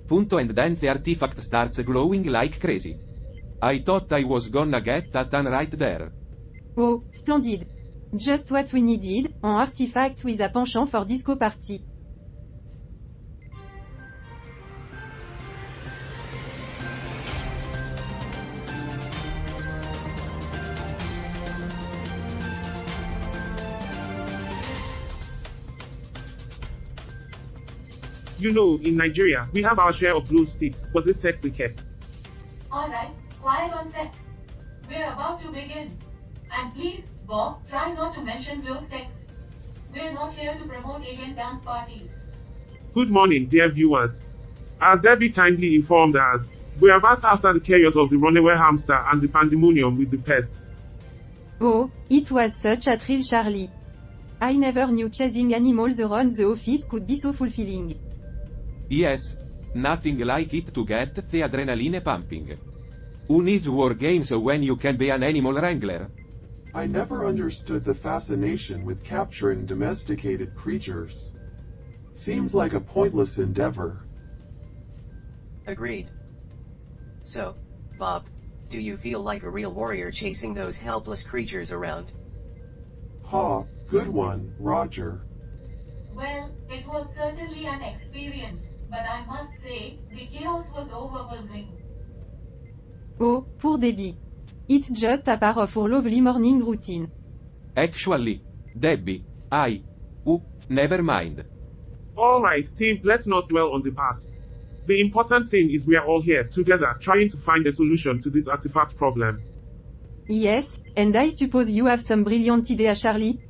Punto, and then the artifact starts glowing like crazy. I thought I was gonna get a tan right there. Oh, splendid. Just what we needed, an artifact with a penchant for disco party. You know, in Nigeria, we have our share of glow sticks, but this text we kept. Alright, quiet on set. We're about to begin. And please, Bob, try not to mention glow sticks. We're not here to promote alien dance parties. Good morning, dear viewers. As Debbie kindly informed us, we are back after the chaos of the runaway hamster and the pandemonium with the pets. Oh, it was such a thrill, Charlie. I never knew chasing animals around the office could be so fulfilling. Yes. Nothing like it to get the adrenaline pumping. Who needs war games when you can be an animal wrangler? I never understood the fascination with capturing domesticated creatures. Seems like a pointless endeavor. Agreed. So, Bob, do you feel like a real warrior chasing those helpless creatures around? Ha, good one, Roger. Well, it was certainly an experience, but I must say, the chaos was overwhelming. Oh, poor Debbie. It's just a part of our lovely morning routine. Actually, Debbie, never mind. Alright, team, let's not dwell on the past. The important thing is we are all here, together, trying to find a solution to this artifact problem. Yes, and I suppose you have some brilliant idea, Charlie?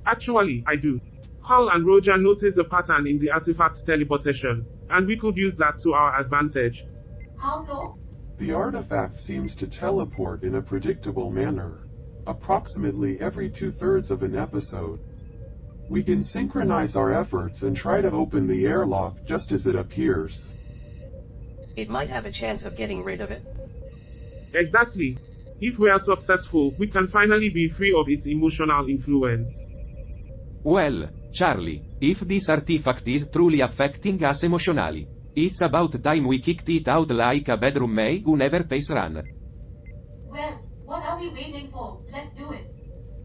Actually, I do. Karl and Roger noticed a pattern in the artifact's teleportation, and we could use that to our advantage. How so? The artifact seems to teleport in a predictable manner, approximately every 2/3 of an episode. We can synchronize our efforts and try to open the airlock just as it appears. It might have a chance of getting rid of it. Exactly. If we are successful, we can finally be free of its emotional influence. Well, Charlie, if this artifact is truly affecting us emotionally, it's about time we kicked it out like a bedroom maid who never pays rent. Well, what are we waiting for? Let's do it.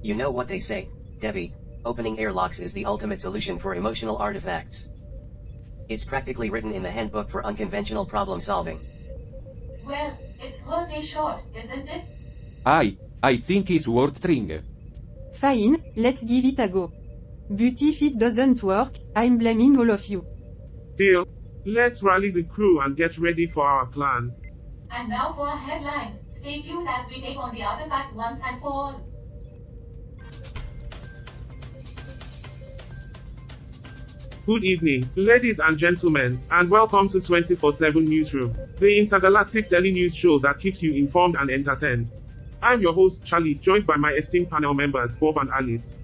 You know what they say, Debbie, opening airlocks is the ultimate solution for emotional artifacts. It's practically written in the handbook for unconventional problem solving. Well, it's worth a shot, isn't it? I think it's worth trying. Fine, let's give it a go. But if it doesn't work, I'm blaming all of you. Deal. Let's rally the crew and get ready for our plan. And now for our headlines. Stay tuned as we take on the artifact once and for all. Good evening, ladies and gentlemen, and welcome to 24/7 Newsroom, the intergalactic daily news show that keeps you informed and entertained. I'm your host, Charlie, joined by my esteemed panel members, Bob and Alice.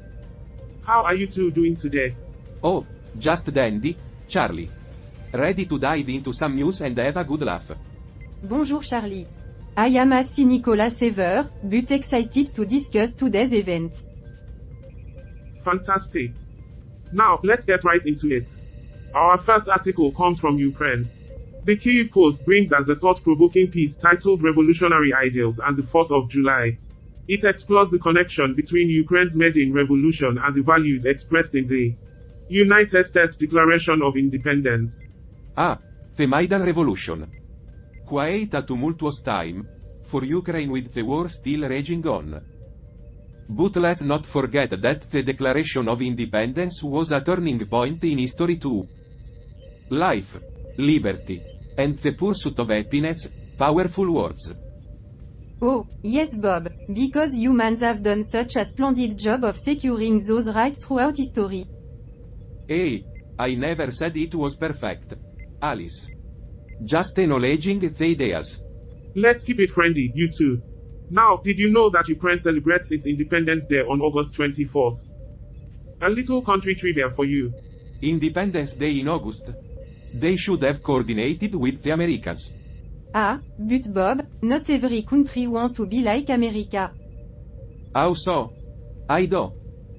How are you two doing today? Oh, just dandy, Charlie. Ready to dive into some news and have a good laugh. Bonjour, Charlie. I am as cynical as ever, but excited to discuss today's event. Fantastic. Now, let's get right into it. Our first article comes from Ukraine. The Kyiv Post brings us the thought-provoking piece titled Revolutionary Ideals and the 4th of July. It explores the connection between Ukraine's Maidan Revolution and the values expressed in the United States Declaration of Independence. The Maidan Revolution. Quite a tumultuous time for Ukraine with the war still raging on. But let's not forget that the Declaration of Independence was a turning point in history too. Life, liberty, and the pursuit of happiness, powerful words. Oh, yes, Bob, because humans have done such a splendid job of securing those rights throughout history. Hey, I never said it was perfect. Alice. Just acknowledging the ideas. Let's keep it friendly, you two. Now, did you know that Ukraine celebrates its Independence Day on August 24th? A little country trivia for you. Independence Day in August. They should have coordinated with the Americans. But Bob, not every country want to be like America. How so? I do.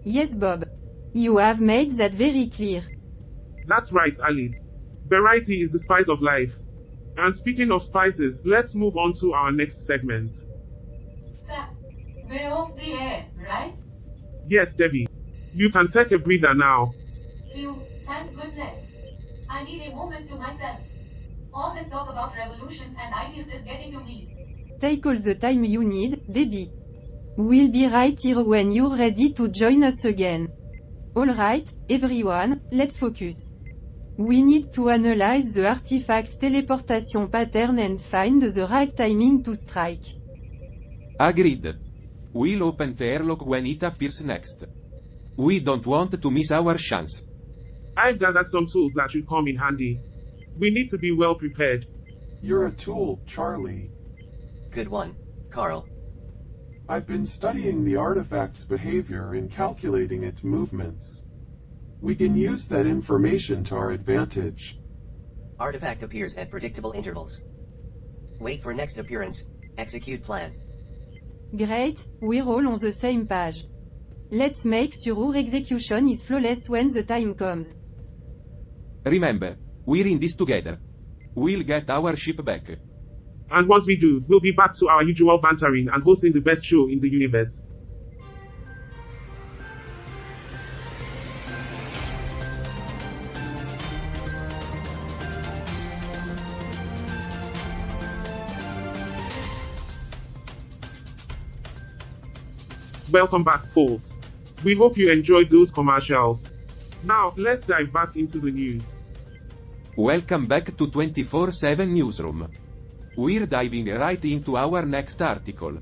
Yes, Bob. You have made that very clear. That's right, Alice. Variety is the spice of life. And speaking of spices, let's move on to our next segment. Crap. We're off the air, right? Yes, Debbie. You can take a breather now. Phew, thank goodness. I need a moment to myself. All this talk about revolutions and ideals is getting to me. Take all the time you need, Debbie. We'll be right here when you're ready to join us again. Alright, everyone, let's focus. We need to analyze the artifact teleportation pattern and find the right timing to strike. Agreed. We'll open the airlock when it appears next. We don't want to miss our chance. I've gathered some tools that should come in handy. We need to be well prepared. You're a tool, Charlie. Good one, Karl. I've been studying the artifact's behavior and calculating its movements. We can use that information to our advantage. Artifact appears at predictable intervals. Wait for next appearance. Execute plan. Great, we're all on the same page. Let's make sure our execution is flawless when the time comes. Remember, we're in this together. We'll get our ship back. And once we do, we'll be back to our usual bantering and hosting the best show in the universe. Welcome back, folks. We hope you enjoyed those commercials. Now, let's dive back into the news. Welcome back to 24/7 Newsroom. We're diving right into our next article.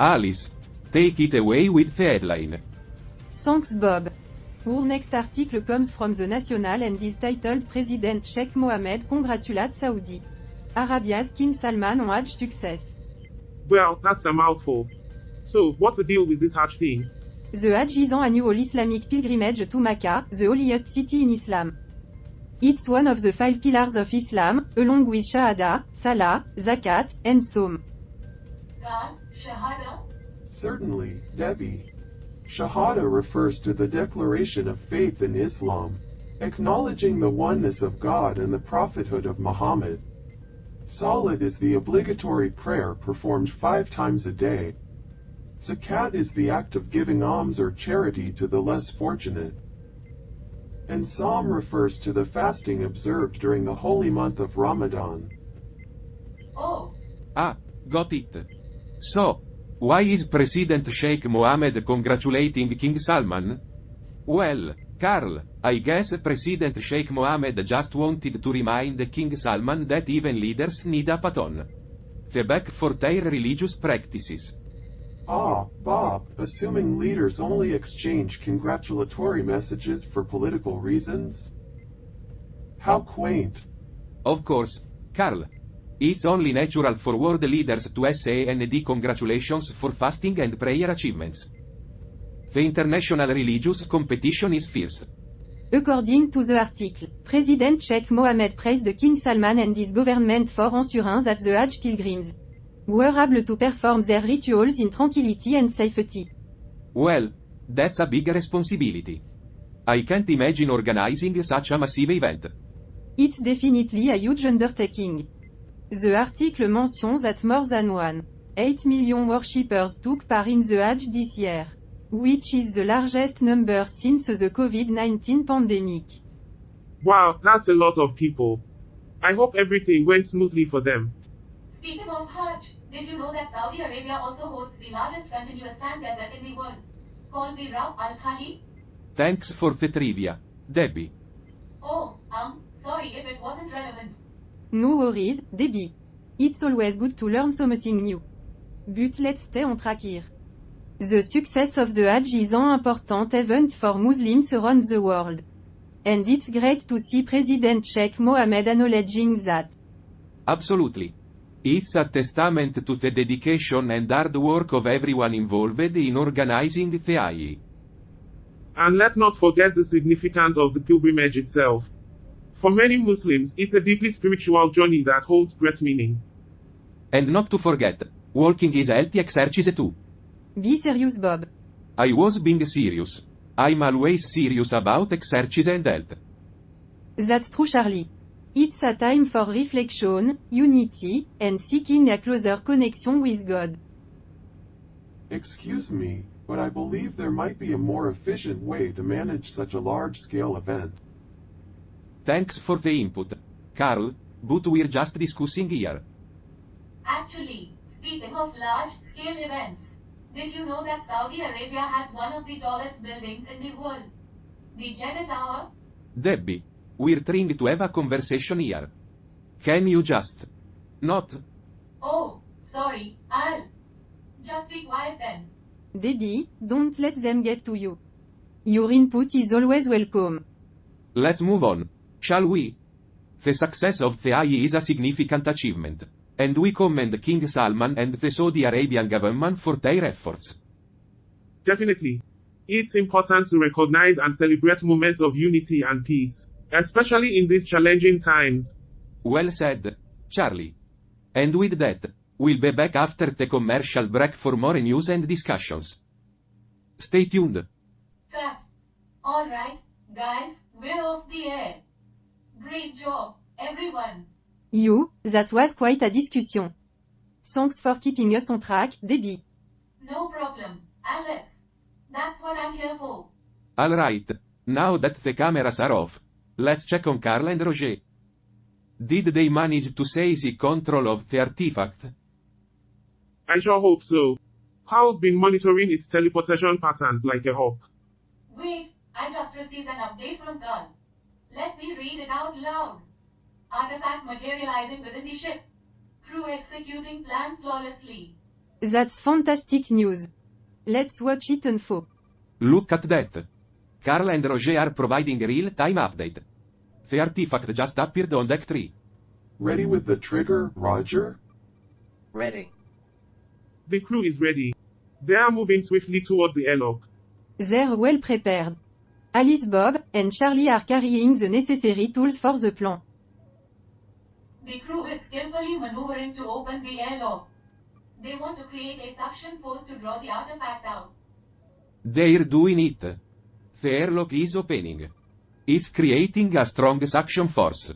Alice, take it away with the headline. Thanks, Bob. Our next article comes from The National and is titled President Sheikh Mohammed congratulates Saudi Arabia's King Salman on Hajj success. Well, that's a mouthful. So, what's the deal with this Hajj thing? The Hajj is an annual Islamic pilgrimage to Mecca, the holiest city in Islam. It's one of the 5 pillars of Islam, along with Shahada, Salah, Zakat, and Sawm. Karl, Shahada? Certainly, Debbie. Shahada refers to the declaration of faith in Islam, acknowledging the oneness of God and the prophethood of Muhammad. Salat is the obligatory prayer performed 5 times a day. Zakat is the act of giving alms or charity to the less fortunate. And Sawm refers to the fasting observed during the holy month of Ramadan. Oh, Ah, got it. So, why is President Sheikh Mohammed congratulating King Salman? Well, Karl, I guess President Sheikh Mohammed just wanted to remind King Salman that even leaders need a baton. The back for their religious practices. Ah, Bob, assuming leaders only exchange congratulatory messages for political reasons? How quaint. Of course, Karl. It's only natural for world leaders to send congratulations for fasting and prayer achievements. The international religious competition is fierce. According to the article, President Sheikh Mohammed praised King Salman and his government for ensuring that the Hajj pilgrims were able to perform their rituals in tranquility and safety. Well, that's a big responsibility. I can't imagine organizing such a massive event. It's definitely a huge undertaking. The article mentions that more than 1.8 million worshippers took part in the Hajj this year, which is the largest number since the COVID-19 pandemic. Wow, that's a lot of people. I hope everything went smoothly for them. speaking of Hajj, did you know that Saudi Arabia also hosts the largest continuous sand desert in the world, called the Rab al-Khali? Thanks for the trivia, Debbie. Oh, sorry if it wasn't relevant. No worries, Debbie. It's always good to learn something new. But let's stay on track here. The success of the Hajj is an important event for Muslims around the world. And it's great to see President Sheikh Mohammed acknowledging that. Absolutely. It's a testament to the dedication and hard work of everyone involved in organizing the Hajj. And let's not forget the significance of the pilgrimage itself. For many Muslims, it's a deeply spiritual journey that holds great meaning. And not to forget, walking is a healthy exercise too. Be serious, Bob. I was being serious. I'm always serious about exercise and health. That's true, Charlie. It's a time for reflection, unity, and seeking a closer connection with God. Excuse me, but I believe there might be a more efficient way to manage such a large-scale event. Thanks for the input, Karl, but we're just discussing here. Actually, speaking of large-scale events, did you know that Saudi Arabia has one of the tallest buildings in the world? The Jeddah Tower? Debbie, we're trying to have a conversation here. Can you just not? Oh, sorry, I'll just be quiet then. Debbie, don't let them get to you. Your input is always welcome. Let's move on, shall we? The success of the AI is a significant achievement, and we commend King Salman and the Saudi Arabian government for their efforts. Definitely. It's important to recognize and celebrate moments of unity and peace, especially in these challenging times. Well said, Charlie. And with that, we'll be back after the commercial break for more news and discussions. Stay tuned. Cut. Alright, guys, we're off the air. Great job, everyone. That was quite a discussion. Thanks for keeping us on track, Debbie. No problem, Alice. That's what I'm here for. Alright, now that the cameras are off, let's check on Karl and Roger. Did they manage to seize the control of the artifact? I sure hope so. Karl's been monitoring its teleportation patterns like a hawk. Wait, I just received an update from Karl. Let me read it out loud. Artifact materializing within the ship. Crew executing plan flawlessly. That's fantastic news. Let's watch it unfold. Look at that. Karl and Roger are providing a real-time update. The artifact just appeared on deck 3. Ready with the trigger, Roger? Ready. The crew is ready. They are moving swiftly toward the airlock. They're well prepared. Alice, Bob, and Charlie are carrying the necessary tools for the plan. The crew is skillfully maneuvering to open the airlock. They want to create a suction force to draw the artifact out. They're doing it. The airlock is opening. It's creating a strong suction force.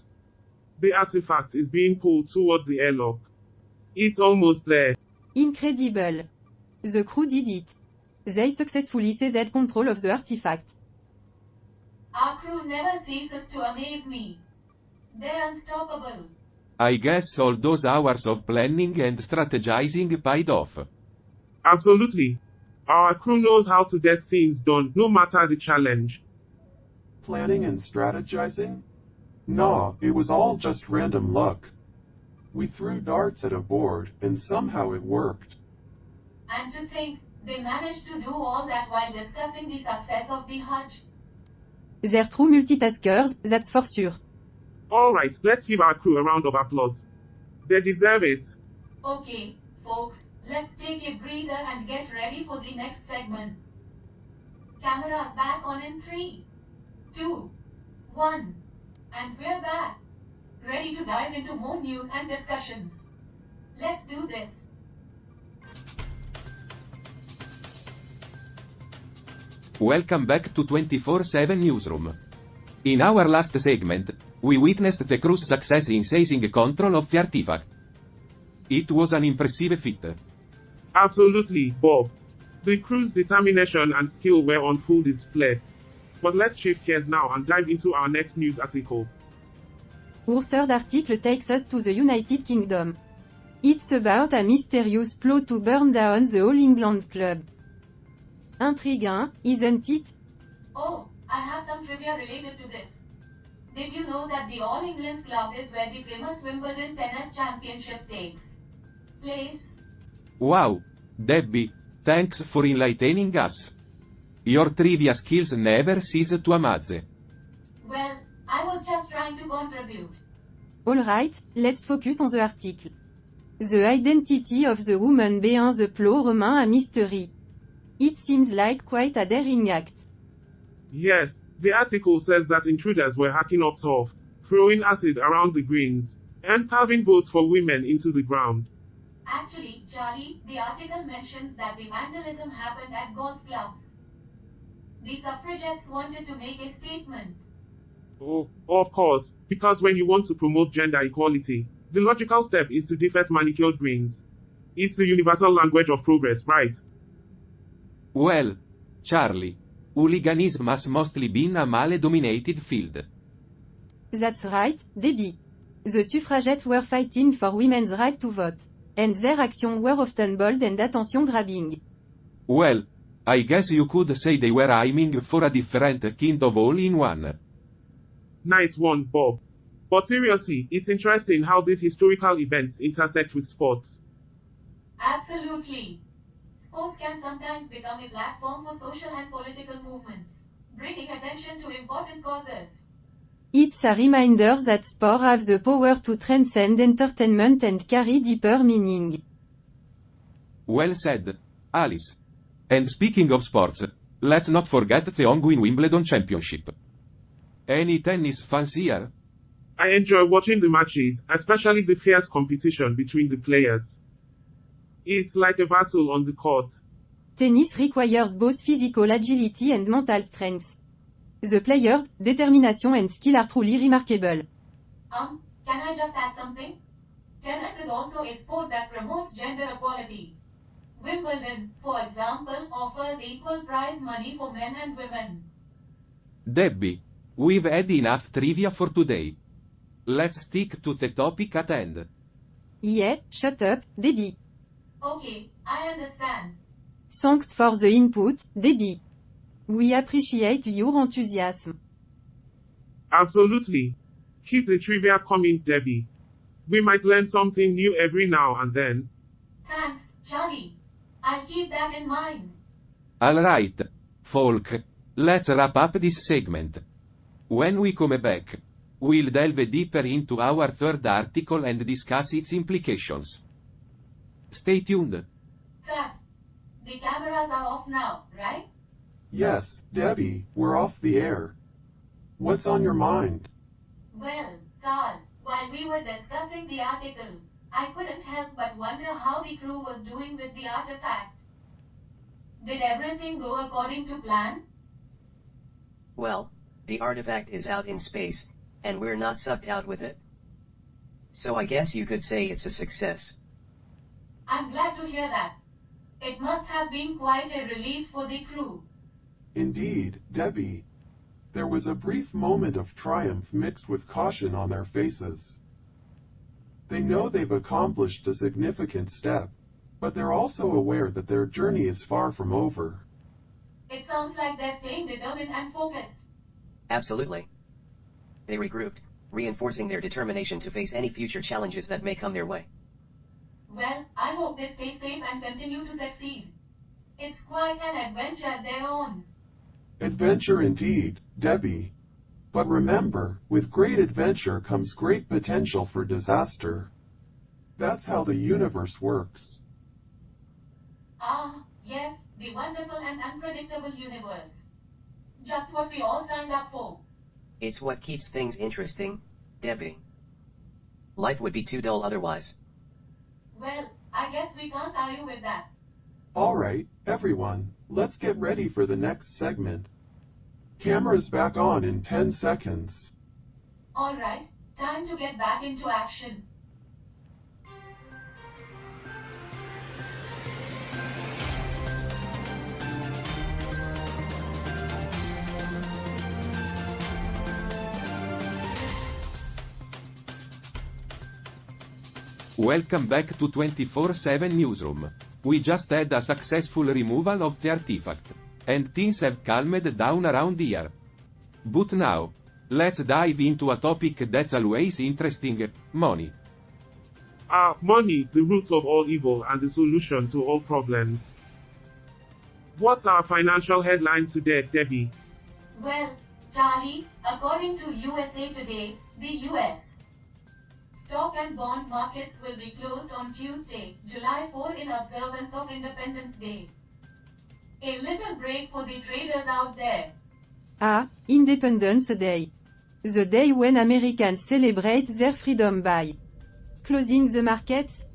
The artifact is being pulled toward the airlock. It's almost there. Incredible. The crew did it. They successfully seized control of the artifact. Our crew never ceases to amaze me. They're unstoppable. I guess all those hours of planning and strategizing paid off. Absolutely. Our crew knows how to get things done, no matter the challenge. Planning and strategizing? Nah, it was all just random luck. We threw darts at a board, and somehow it worked. And to think, they managed to do all that while discussing the success of the Hajj. They're true multitaskers, that's for sure. Alright, let's give our crew a round of applause. They deserve it. Okay, folks, let's take a breather and get ready for the next segment. Cameras back on in 3, 2, 1. And we're back. Ready to dive into more news and discussions. Let's do this. Welcome back to 24/7 Newsroom. In our last segment, we witnessed the crew's success in seizing control of the artifact. It was an impressive feat. Absolutely, Bob. The crew's determination and skill were on full display. But let's shift gears now and dive into our next news article. Our third article takes us to the United Kingdom. It's about a mysterious plot to burn down the All England Club. Intriguing, isn't it? Oh, I have some trivia related to this. Did you know that the All England Club is where the famous Wimbledon Tennis Championship takes place? Wow, Debbie, thanks for enlightening us. Your trivia skills never cease to amaze. Well, I was just trying to contribute. Alright, let's focus on the article. The identity of the woman behind the plot remains a mystery. It seems like quite a daring act. Yes, the article says that intruders were hacking up turf, throwing acid around the greens, and carving votes for women into the ground. Actually, Charlie, the article mentions that the vandalism happened at golf clubs. The suffragettes wanted to make a statement. Oh, of course, because when you want to promote gender equality, the logical step is to defaced manicured rings. It's the universal language of progress, right? Well, Charlie, hooliganism has mostly been a male-dominated field. That's right, Debbie. The suffragettes were fighting for women's right to vote. And their actions were often bold and attention-grabbing. Well, I guess you could say they were aiming for a different kind of all-in-one. Nice one, Bob. But seriously, it's interesting how these historical events intersect with sports. Absolutely. Sports can sometimes become a platform for social and political movements, bringing attention to important causes. It's a reminder that sport have the power to transcend entertainment and carry deeper meaning. Well said, Alice. And speaking of sports, let's not forget the ongoing Wimbledon Championship. Any tennis fans here? I enjoy watching the matches, especially the fierce competition between the players. It's like a battle on the court. Tennis requires both physical agility and mental strength. The players' determination and skill are truly remarkable. Can I just add something? Tennis is also a sport that promotes gender equality. Wimbledon, for example, offers equal prize money for men and women. Debbie, we've had enough trivia for today. Let's stick to the topic at hand. Yeah, shut up, Debbie. Okay, I understand. Thanks for the input, Debbie. We appreciate your enthusiasm. Absolutely. Keep the trivia coming, Debbie. We might learn something new every now and then. Thanks, Charlie. I'll keep that in mind. Alright, folk, let's wrap up this segment. When we come back, we'll delve deeper into our third article and discuss its implications. Stay tuned. Cut. The cameras are off now, right? Yes, Debbie, we're off the air. What's on your mind? Well, Karl, while we were discussing the article, I couldn't help but wonder how the crew was doing with the artifact. Did everything go according to plan? Well, the artifact is out in space, and we're not sucked out with it. So I guess you could say it's a success. I'm glad to hear that. It must have been quite a relief for the crew. Indeed, Debbie. There was a brief moment of triumph mixed with caution on their faces. They know they've accomplished a significant step, but they're also aware that their journey is far from over. It sounds like they're staying determined and focused. Absolutely. They regrouped, reinforcing their determination to face any future challenges that may come their way. Well, I hope they stay safe and continue to succeed. It's quite an adventure of their own. Adventure indeed, Debbie. But remember, with great adventure comes great potential for disaster. That's how the universe works. Ah, yes, the wonderful and unpredictable universe. Just what we all signed up for. It's what keeps things interesting, Debbie. Life would be too dull otherwise. Well, I guess we can't argue with that. Alright, everyone, let's get ready for the next segment. Cameras back on in 10 seconds. Alright, time to get back into action. Welcome back to 24/7 Newsroom. We just had a successful removal of the artifact, and things have calmed down around here. But now, let's dive into a topic that's always interesting: money. Money, the root of all evil and the solution to all problems. What's our financial headline today, Debbie? Well, Charlie, according to USA Today, the US stock and bond markets will be closed on Tuesday, July 4 in observance of Independence Day. A little break for the traders out there. Independence Day. The day when Americans celebrate their freedom by closing the markets.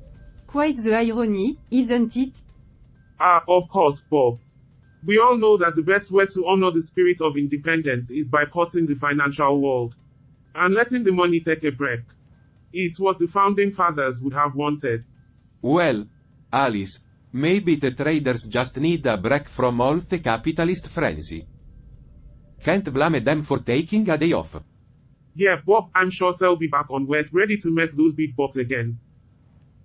Quite the irony, isn't it? Of course, Bob. We all know that the best way to honor the spirit of independence is by pausing the financial world. and letting the money take a break. It's what the founding fathers would have wanted. Well, Alice, maybe the traders just need a break from all the capitalist frenzy. Can't blame them for taking a day off. Yeah, Bob, I'm sure they'll be back on wet, ready to make those big bucks again.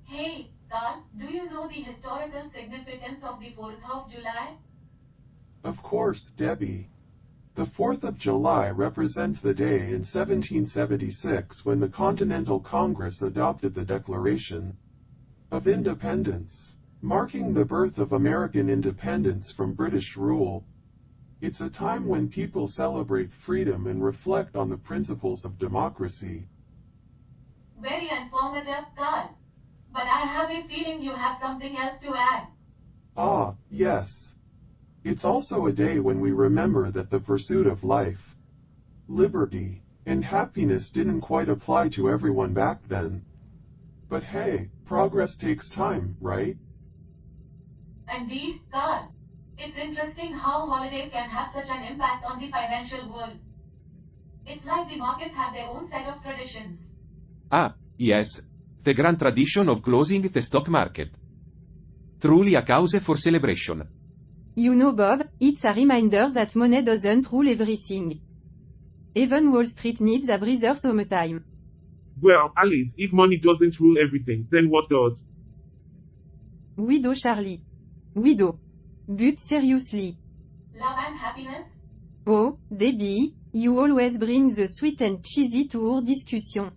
Hey, Karl, do you know the historical significance of the 4th of July? Of course, Debbie. The 4th of July represents the day in 1776 when the Continental Congress adopted the Declaration of Independence, marking the birth of American independence from British rule. It's a time when people celebrate freedom and reflect on the principles of democracy. Very informative, Karl. But I have a feeling you have something else to add. Ah, yes. It's also a day when we remember that the pursuit of life, liberty, and happiness didn't quite apply to everyone back then. But hey, progress takes time, right? Indeed, Karl. It's interesting how holidays can have such an impact on the financial world. It's like the markets have their own set of traditions. Ah, yes. The grand tradition of closing the stock market. Truly a cause for celebration. You know, Bob, it's a reminder that money doesn't rule everything. Even Wall Street needs a breather sometime. Well, Alice, if money doesn't rule everything, then what does? Widow Charlie. Widow. But seriously. Love and happiness? Oh, Debbie, you always bring the sweet and cheesy to our discussion.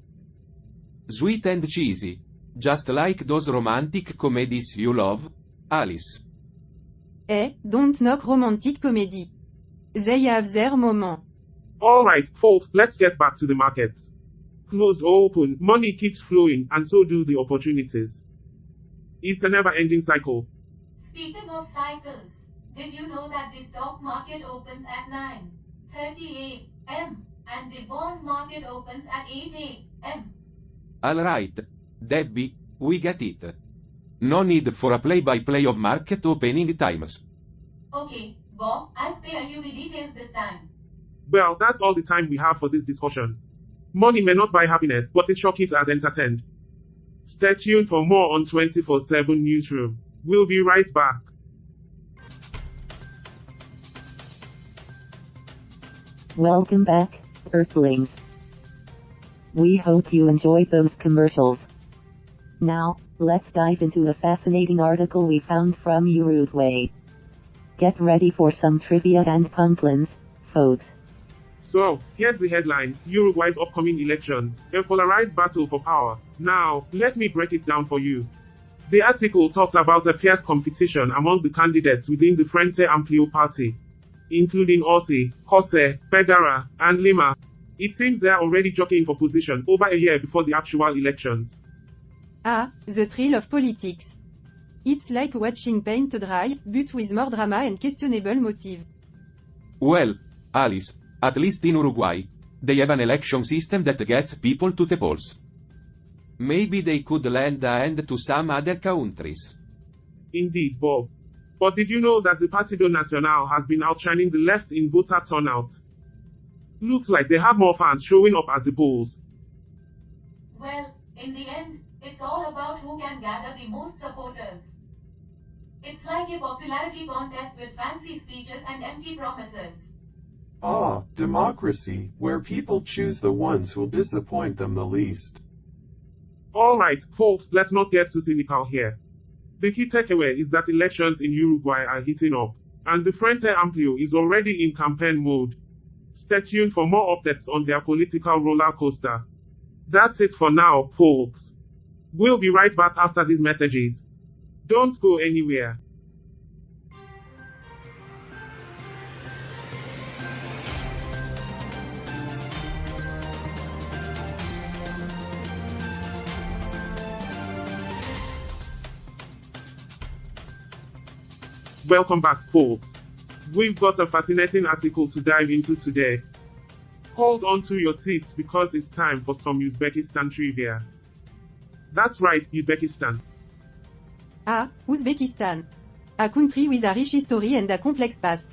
Sweet and cheesy. Just like those romantic comedies you love, Alice. Don't knock romantic comedy. They have their moment. Alright, folks, let's get back to the markets. Closed or open, money keeps flowing, and so do the opportunities. It's a never-ending cycle. Speaking of cycles, did you know that the stock market opens at 9:30 a.m. and the bond market opens at 8 a.m.? Alright, Debbie, we get it. No need for a play-by-play of market opening times. Okay, Bob, I'll spare you the details this time. Well, that's all the time we have for this discussion. Money may not buy happiness, but it sure keeps us entertained. Stay tuned for more on 24/7 Newsroom. We'll be right back. Welcome back, Earthlings. We hope you enjoyed those commercials. Now, let's dive into a fascinating article we found from Uruguay. Get ready for some trivia and punchlines, folks. So, here's the headline: Uruguay's upcoming elections, a polarized battle for power. Now, let me break it down for you. The article talks about a fierce competition among the candidates within the Frente Amplio party, including Orsi, Jose, Pegara, and Lima. It seems they are already jockeying for position over a year before the actual elections. Ah, the thrill of politics. It's like watching paint dry, but with more drama and questionable motive. Well, Alice, at least in Uruguay, they have an election system that gets people to the polls. Maybe they could lend a hand to some other countries. Indeed, Bob. But did you know that the Partido Nacional has been outshining the left in voter turnout? Looks like they have more fans showing up at the polls. Well, in the end, it's all about who can gather the most supporters. It's like a popularity contest with fancy speeches and empty promises. Ah, democracy, where people choose the ones who'll disappoint them the least. Alright, folks, let's not get too cynical here. The key takeaway is that elections in Uruguay are heating up, and the Frente Amplio is already in campaign mode. Stay tuned for more updates on their political roller coaster. That's it for now, folks. We'll be right back after these messages. Don't go anywhere. Welcome back, folks. We've got a fascinating article to dive into today. Hold on to your seats because it's time for some Uzbekistan trivia. That's right, Uzbekistan. Ah, Uzbekistan. A country with a rich history and a complex past.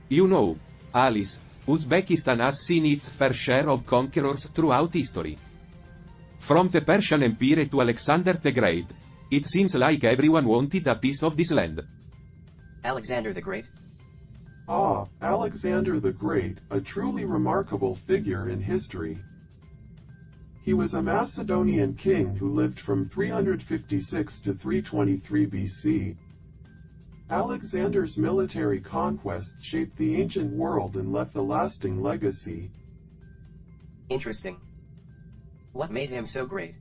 You know, Alice, Uzbekistan has seen its fair share of conquerors throughout history. From the Persian Empire to Alexander the Great, it seems like everyone wanted a piece of this land. Alexander the Great? Ah, Alexander the Great, a truly remarkable figure in history. He was a Macedonian king who lived from 356 to 323 BC. Alexander's military conquests shaped the ancient world and left a lasting legacy. Interesting. What made him so great?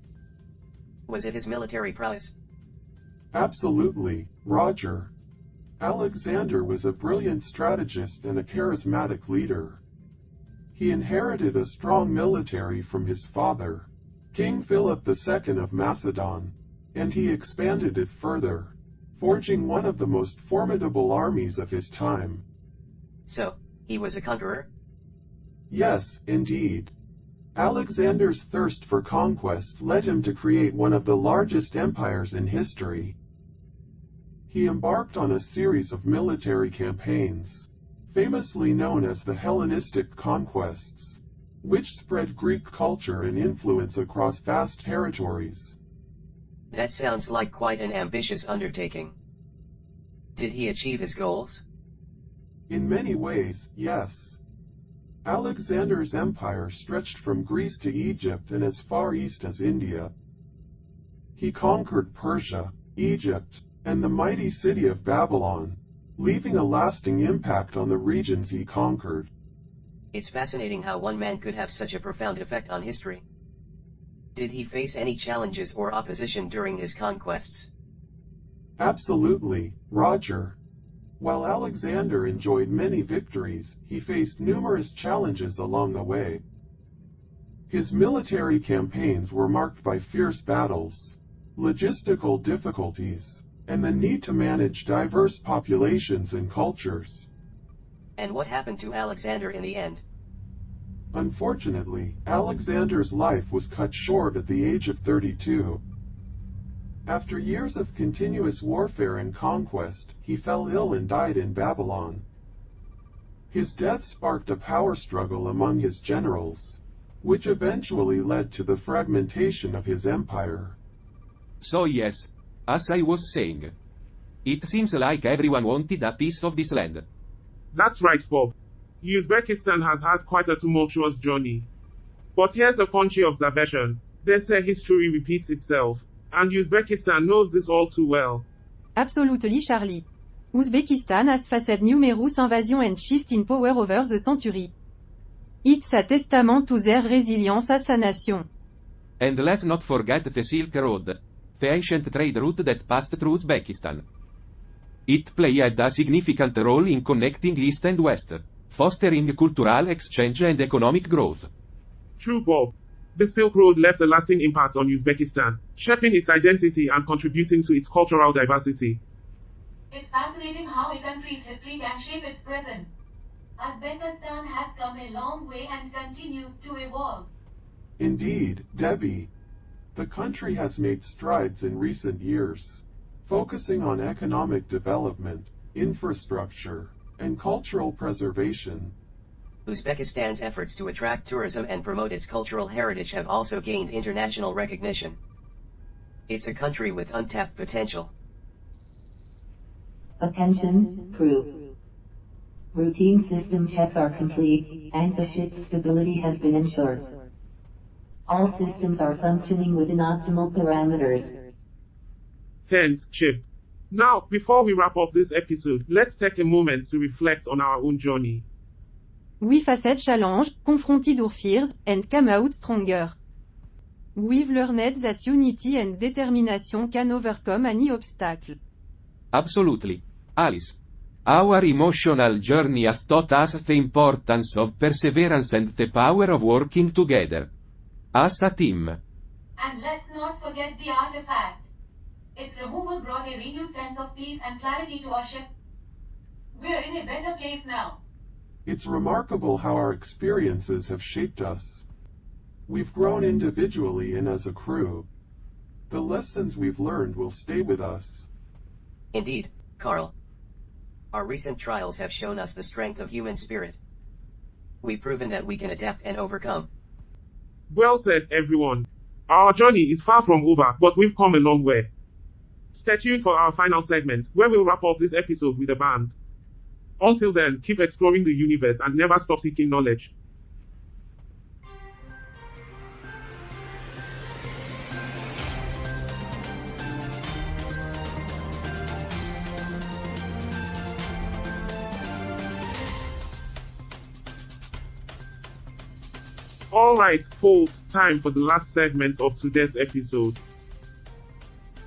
Was it his military prowess? Absolutely, Roger. Alexander was a brilliant strategist and a charismatic leader. He inherited a strong military from his father, King Philip II of Macedon, and he expanded it further, forging one of the most formidable armies of his time. So, he was a conqueror? Yes, indeed. Alexander's thirst for conquest led him to create one of the largest empires in history. He embarked on a series of military campaigns, famously known as the Hellenistic conquests, which spread Greek culture and influence across vast territories. That sounds like quite an ambitious undertaking. Did he achieve his goals? In many ways, yes. Alexander's empire stretched from Greece to Egypt and as far east as India. He conquered Persia, Egypt, and the mighty city of Babylon, leaving a lasting impact on the regions he conquered. It's fascinating how one man could have such a profound effect on history. Did he face any challenges or opposition during his conquests? Absolutely, Roger. While Alexander enjoyed many victories, he faced numerous challenges along the way. His military campaigns were marked by fierce battles, logistical difficulties, and the need to manage diverse populations and cultures. And what happened to Alexander in the end? Unfortunately, Alexander's life was cut short at the age of 32. After years of continuous warfare and conquest, he fell ill and died in Babylon. His death sparked a power struggle among his generals, which eventually led to the fragmentation of his empire. So yes, as I was saying, it seems like everyone wanted a piece of this land. That's right, Bob. Uzbekistan has had quite a tumultuous journey. But here's a punchy observation. They say history repeats itself, and Uzbekistan knows this all too well. Absolutely, Charlie. Uzbekistan has faced numerous invasion and shift in power over the century. It's a testament to their resilience as a nation. And let's not forget the Silk Road, the ancient trade route that passed through Uzbekistan. It played a significant role in connecting East and West, fostering cultural exchange and economic growth. True, Bob. The Silk Road left a lasting impact on Uzbekistan, shaping its identity and contributing to its cultural diversity. It's fascinating how a country's history can shape its present. Uzbekistan has come a long way and continues to evolve. Indeed, Debbie. The country has made strides in recent years, focusing on economic development, infrastructure, and cultural preservation. Uzbekistan's efforts to attract tourism and promote its cultural heritage have also gained international recognition. It's a country with untapped potential. Attention, crew. Routine system checks are complete, and the ship's stability has been ensured. All systems are functioning within optimal parameters. Thanks, Chip. Now, before we wrap up this episode, let's take a moment to reflect on our own journey. We faced challenge, confronted our fears, and come out stronger. We've learned that unity and determination can overcome any obstacle. Absolutely, Alice. Our emotional journey has taught us the importance of perseverance and the power of working together as a team. And let's not forget the artifact. Its removal brought a renewed sense of peace and clarity to our ship. We're in a better place now. It's remarkable how our experiences have shaped us. We've grown individually and as a crew. The lessons we've learned will stay with us. Indeed, Karl. Our recent trials have shown us the strength of human spirit. We've proven that we can adapt and overcome. Well said, everyone. Our journey is far from over, but we've come a long way. Stay tuned for our final segment, where we'll wrap up this episode with a bang. Until then, keep exploring the universe and never stop seeking knowledge. Alright, folks, time for the last segment of today's episode.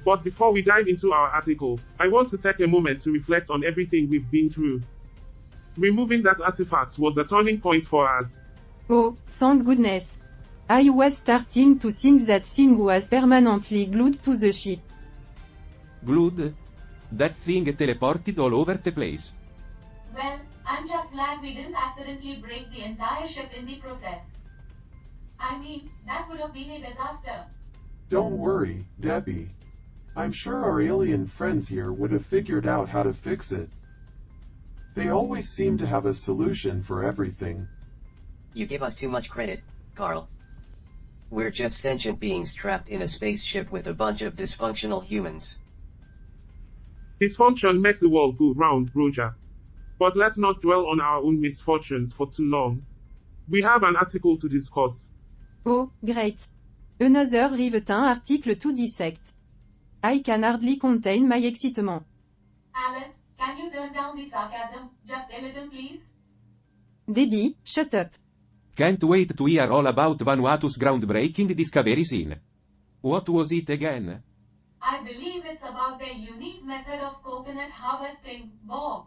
But before we dive into our article, I want to take a moment to reflect on everything we've been through. Removing that artifact was the turning point for us. Oh, thank goodness. I was starting to think that thing was permanently glued to the ship. Glued? That thing teleported all over the place. Well, I'm just glad we didn't accidentally break the entire ship in the process. I mean, that would have been a disaster. Don't worry, Debbie. I'm sure our alien friends here would have figured out how to fix it. They always seem to have a solution for everything. You give us too much credit, Karl. We're just sentient beings trapped in a spaceship with a bunch of dysfunctional humans. Dysfunction makes the world go round, Roger. But let's not dwell on our own misfortunes for too long. We have an article to discuss. Oh, great. Another riveting article to dissect. I can hardly contain my excitement. Alice, can you turn down the sarcasm, just a little please? Debbie, shut up. Can't wait to hear all about Vanuatu's groundbreaking discovery scene. What was it again? I believe it's about their unique method of coconut harvesting, Bob.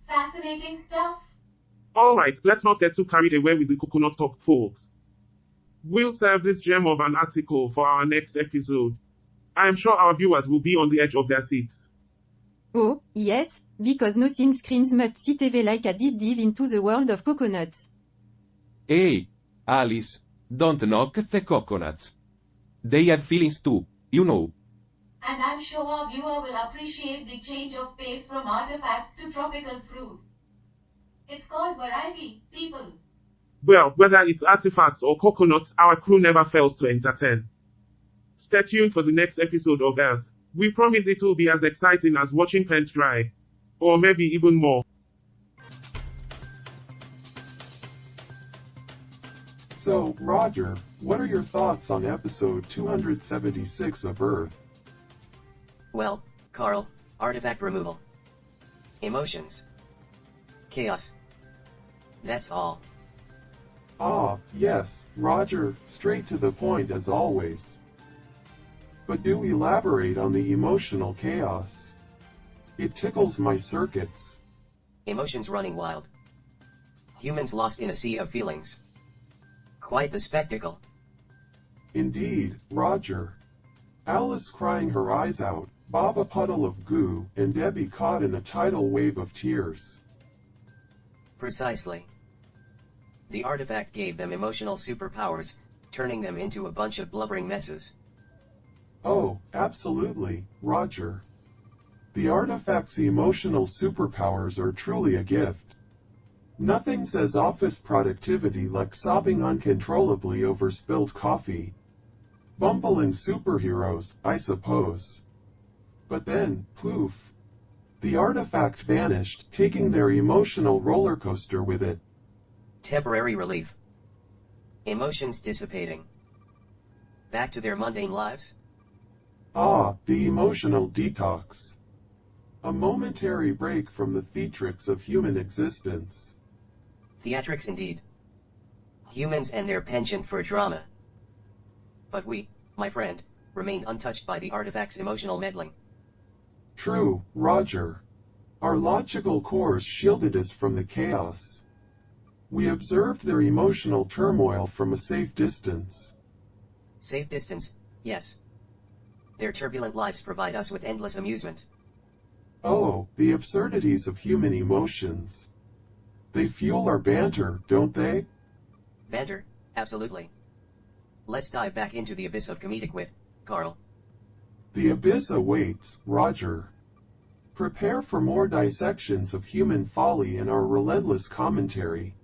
Fascinating stuff. Alright, let's not get too carried away with the coconut talk, folks. We'll save this gem of an article for our next episode. I am sure our viewers will be on the edge of their seats. Oh, yes, because nothing screams must see TV like a deep dive into the world of coconuts. Hey, Alice, don't knock the coconuts. They have feelings too, you know. And I'm sure our viewer will appreciate the change of pace from artifacts to tropical fruit. It's called variety, people. Well, whether it's artifacts or coconuts, our crew never fails to entertain. Stay tuned for the next episode of Earth. We promise it will be as exciting as watching paint dry. Or maybe even more. So, Roger, what are your thoughts on episode 276 of Earth? Well, Karl, artifact removal. Emotions. Chaos. That's all. Ah, yes, Roger, straight to the point as always. But do elaborate on the emotional chaos. It tickles my circuits. Emotions running wild. Humans lost in a sea of feelings. Quite the spectacle. Indeed, Roger. Alice crying her eyes out, Bob a puddle of goo, and Debbie caught in a tidal wave of tears. Precisely. The artifact gave them emotional superpowers, turning them into a bunch of blubbering messes. Oh, absolutely, Roger. The artifact's emotional superpowers are truly a gift. Nothing says office productivity like sobbing uncontrollably over spilled coffee. Bumbling superheroes, I suppose. But then, poof. The artifact vanished, taking their emotional roller coaster with it. Temporary relief. Emotions dissipating. Back to their mundane lives. Ah, the emotional detox. A momentary break from the theatrics of human existence. Theatrics indeed. Humans and their penchant for drama. But we, my friend, remained untouched by the artifact's emotional meddling. True, Roger. Our logical cores shielded us from the chaos. We observed their emotional turmoil from a safe distance. Safe distance, yes. Their turbulent lives provide us with endless amusement. Oh, the absurdities of human emotions. They fuel our banter, don't they? Banter? Absolutely. Let's dive back into the abyss of comedic wit, Karl. The abyss awaits, Roger. Prepare for more dissections of human folly in our relentless commentary.